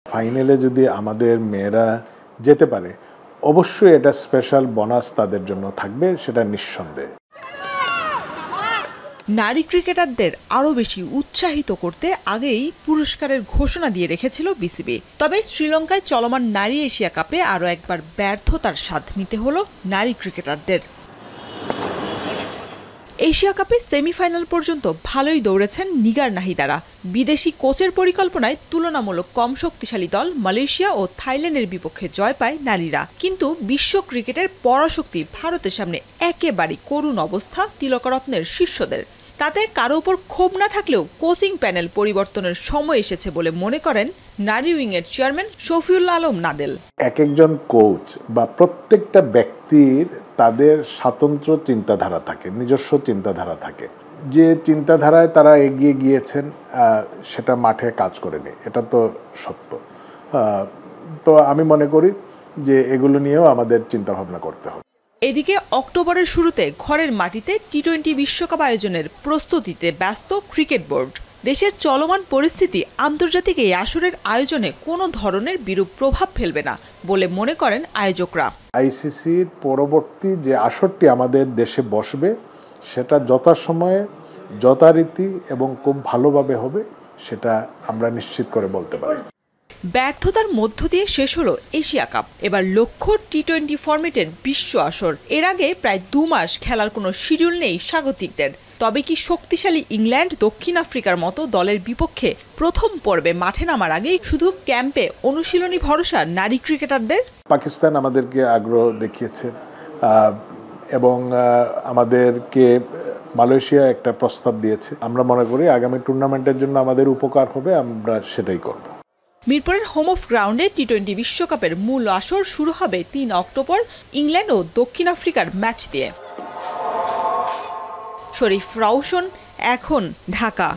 ফাইনালে যদি আমাদের মেয়েরা যেতে পারে অবশ্যই এটা স্পেশাল বোনাস তাদের জন্য থাকবে, সেটা নিঃসন্দেহে। নারী ক্রিকেটারদের আরও বেশি উৎসাহিত করতে আগেই পুরস্কারের ঘোষণা দিয়ে রেখেছিল বিসিবি। তবে শ্রীলঙ্কায় চলমান নারী এশিয়া কাপে আরও একবার ব্যর্থতার স্বাদ নিতে হলো নারী ক্রিকেটারদের। এশিয়া কাপে সেমিফাইনাল পর্যন্ত ভালোই দৌড়েছেন নিগার নাহিদারা। বিদেশি কোচের পরিকল্পনায় তুলনামূলক কম শক্তিশালী দল মালয়েশিয়া ও থাইল্যান্ডের বিপক্ষে জয় পায় নারীরা। কিন্তু বিশ্ব ক্রিকেটের পরাশক্তি ভারতের সামনে একেবারে করুণ অবস্থা তিলকরত্নের শিষ্যদের। তাতে কারো উপর ক্ষোভ না থাকলেও কোচিং প্যানেল পরিবর্তনের সময় এসেছে বলে মনে করেন নারী উইংয়ের চেয়ারম্যান শফিউল আলম নাদেল। এক একজন কোচ বা প্রত্যেকটা ব্যক্তির তাদের স্বতন্ত্র চিন্তাধারা থাকে, নিজস্ব চিন্তাধারা থাকে। যে চিন্তাধারায় তারা এগিয়ে গিয়েছেন সেটা মাঠে কাজ করেনি, এটা তো সত্য। তো আমি মনে করি যে এগুলো নিয়েও আমাদের চিন্তাভাবনা করতে হবে। এদিকে অক্টোবরের শুরুতে ঘরের মাটিতে টি-20 বিশ্বকাপ আয়োজনের প্রস্তুতিতে ব্যস্ত ক্রিকেট বোর্ড। দেশের চলমান পরিস্থিতি আন্তর্জাতিক এই আসরের আয়োজনে কোনো ধরনের বিরূপ প্রভাব ফেলবে না বলে মনে করেন আয়োজকরা। আইসিসির পরবর্তী যে আসরটি আমাদের দেশে বসবে সেটা যথাসময়ে যথারীতি এবং খুব ভালোভাবে হবে, সেটা আমরা নিশ্চিত করে বলতে পারি। ব্যর্থতার মধ্য দিয়ে শেষ হলো এশিয়া কাপ। এবার লক্ষ্য টি-20 ফরম্যাটের বিশ্ব আসর। এর আগে প্রায় 2 মাস খেলার কোনো শিডিউল নেই স্বাগতিকদের। তবে কি শক্তিশালী ইংল্যান্ড, দক্ষিণ আফ্রিকার মতো দলের বিপক্ষে প্রথম পর্বে মাঠে নামার আগেই শুধু ক্যাম্পে অনুশীলনী ভরসা নারী ক্রিকেটারদের? পাকিস্তান আমাদেরকে আগ্রহ দেখিয়েছে এবং আমাদেরকে মালয়েশিয়া একটা প্রস্তাব দিয়েছে। আমরা মনে করি আগামী টুর্নামেন্টের জন্য আমাদের উপকার হবে, আমরা সেটাই করব। মিরপুরের হোম অফ গ্রাউন্ডে টি-20 বিশ্বকাপের মূল আসর শুরু হবে 3 অক্টোবর ইংল্যান্ড ও দক্ষিণ আফ্রিকার ম্যাচ দিয়ে। শরীফ রাউশন, এখন, ঢাকা।